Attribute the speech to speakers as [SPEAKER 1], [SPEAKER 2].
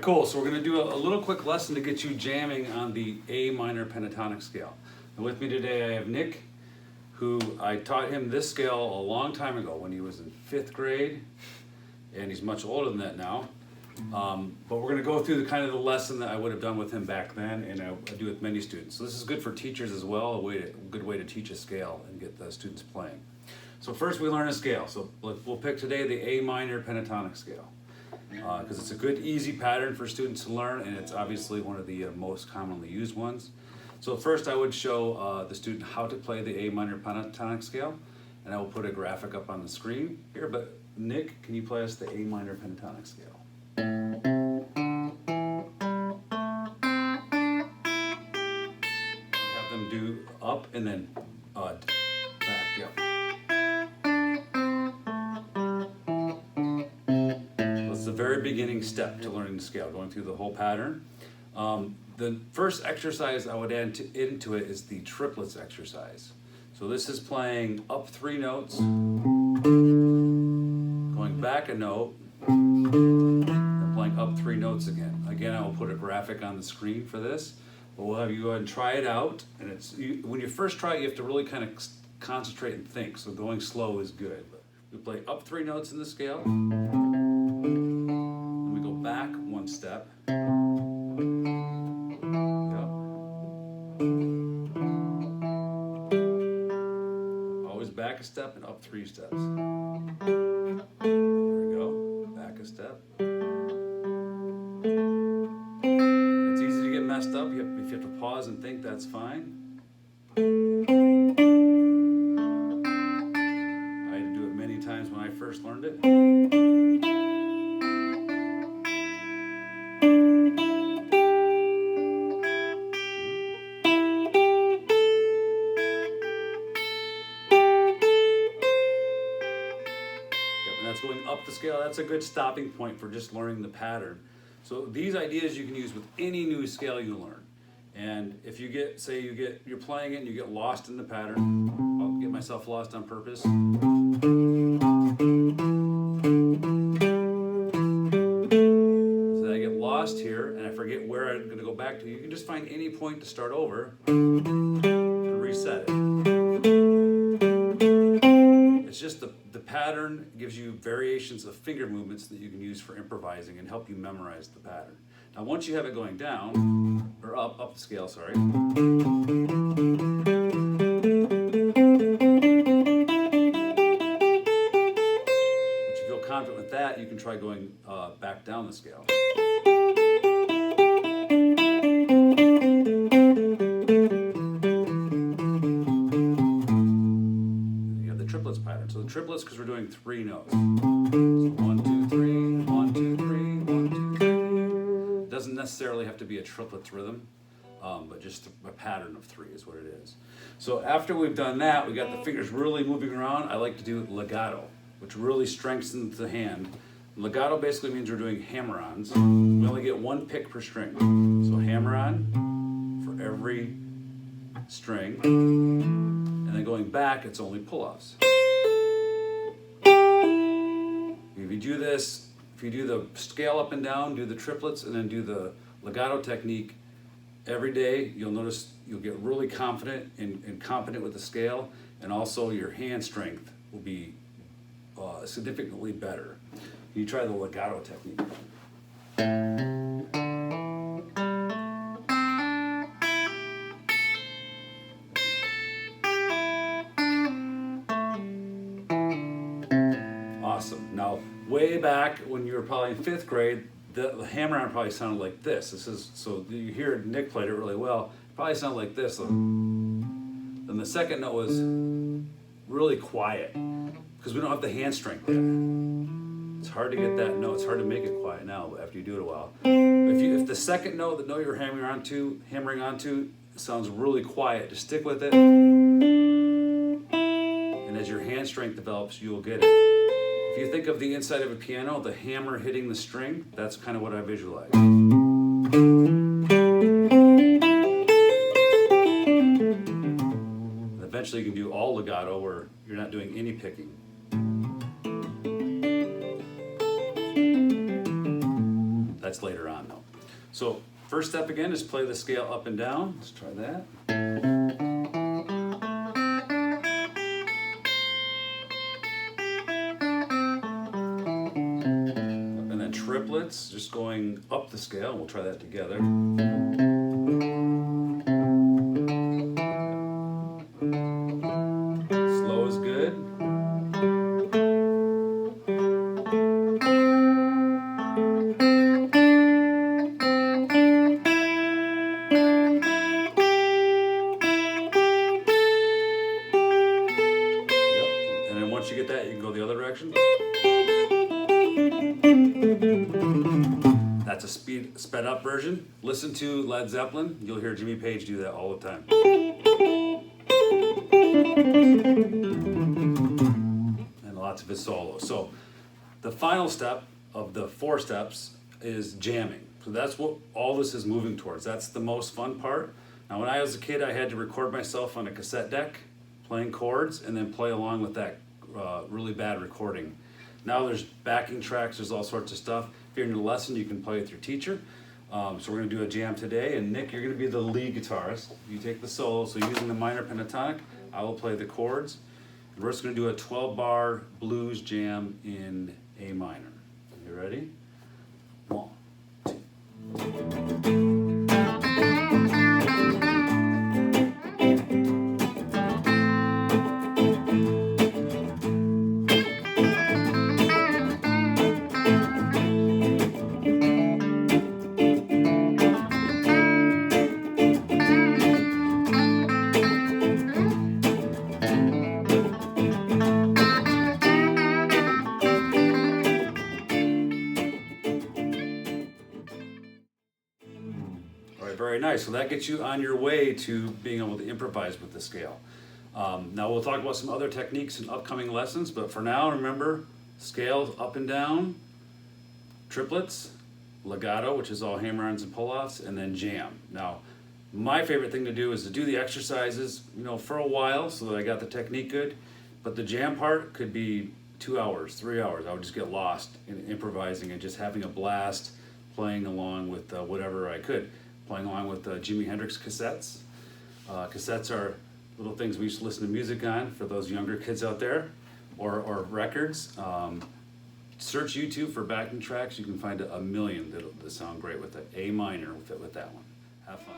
[SPEAKER 1] right, cool. So we're going to do a little quick lesson to get you jamming on the A minor pentatonic scale. And with me today I have Nick, who I taught him this scale a long time ago when he was in 5th grade, and he's much older than that now. But we're going to go through the kind of the lesson that I would have done with him back then, and I do with many students. So this is good for teachers as well, a good way to teach a scale and get the students playing. So first we learn a scale. So we'll pick today the A minor pentatonic scale, because it's a good, easy pattern for students to learn, and it's obviously one of the most commonly used ones. So first I would show the student how to play the A minor pentatonic scale, and I will put a graphic up on the screen here. But Nick, can you play us the A minor pentatonic scale? Have them do up and then back, yep. The very beginning step to learning the scale, going through the whole pattern. The first exercise I would add into it is the triplets exercise. So this is playing up 3 notes, going back a note, and playing up 3 notes again. Again, I will put a graphic on the screen for this, but we'll have you go ahead and try it out. And when you first try it, you have to really kind of concentrate and think, so going slow is good. We play up 3 notes in the scale. Back 1 step. Yep. Always back a step and up 3 steps. There we go. Back a step. It's easy to get messed up. If you have to pause and think, that's fine. I had to do it many times when I first learned it. That's going up the scale. That's a good stopping point for just learning the pattern. So these ideas you can use with any new scale you learn. And if you get, you're playing it and you get lost in the pattern, I'll get myself lost on purpose. So that I get lost here and I forget where I'm going to go back to. You can just find any point to start over and reset it. It's just the pattern gives you variations of finger movements that you can use for improvising and help you memorize the pattern. Now once you have it going down, or up the scale, sorry. Once you feel confident with that, you can try going back down the scale. Pattern. So the triplets, because we're doing 3 notes. So 1, 2, 3, 1, 2, 3, 1, 2, 3. It doesn't necessarily have to be a triplets rhythm, but just a pattern of 3 is what it is. So after we've done that, we got the fingers really moving around. I like to do legato, which really strengthens the hand. Legato basically means we're doing hammer-ons. We only get 1 pick per string. So hammer-on for every string. And then going back, it's only pull-offs. If you do this, if you do the scale up and down, do the triplets, and then do the legato technique every day, you'll notice you'll get really confident and competent with the scale, and also your hand strength will be significantly better. You try the legato technique. Awesome. Now, way back when you were probably in 5th grade, the hammer-on probably sounded like this. So you hear Nick played it really well. It probably sounded like this. Then the second note was really quiet because we don't have the hand strength yet. It's hard to get that note. It's hard to make it quiet now after you do it a while. If the second note, the note you're hammering onto, sounds really quiet, just stick with it. And as your hand strength develops, you will get it. If you think of the inside of a piano, the hammer hitting the string, that's kind of what I visualize. And eventually you can do all legato where you're not doing any picking. That's later on though. So first step again is play the scale up and down. Let's try that. And then triplets, just going up the scale. We'll try that together. Slow is good. Once you get that, you can go the other direction. That's a sped up version. Listen to Led Zeppelin. You'll hear Jimmy Page do that all the time. And lots of his solos. So the final step of the 4 steps is jamming. So that's what all this is moving towards. That's the most fun part. Now when I was a kid, I had to record myself on a cassette deck playing chords and then play along with that really bad recording. Now there's backing tracks, there's all sorts of stuff. If you're in a lesson, you can play with your teacher. So we're going to do a jam today, and Nick, you're going to be the lead guitarist. You take the solo, so using the minor pentatonic, I will play the chords. And we're just going to do a 12-bar blues jam in A minor. You ready? 1, 2. Very nice. So that gets you on your way to being able to improvise with the scale. Now we'll talk about some other techniques in upcoming lessons, but for now, remember, scales up and down, triplets, legato, which is all hammer-ons and pull-offs, and then jam. Now, my favorite thing to do is to do the exercises, for a while so that I got the technique good, but the jam part could be 2 hours, 3 hours. I would just get lost in improvising and just having a blast, playing along with whatever I could. Playing along with Jimi Hendrix cassettes. Cassettes are little things we used to listen to music on for those younger kids out there, or records. Search YouTube for backing tracks. You can find a million that sound great with the A minor with that one. Have fun.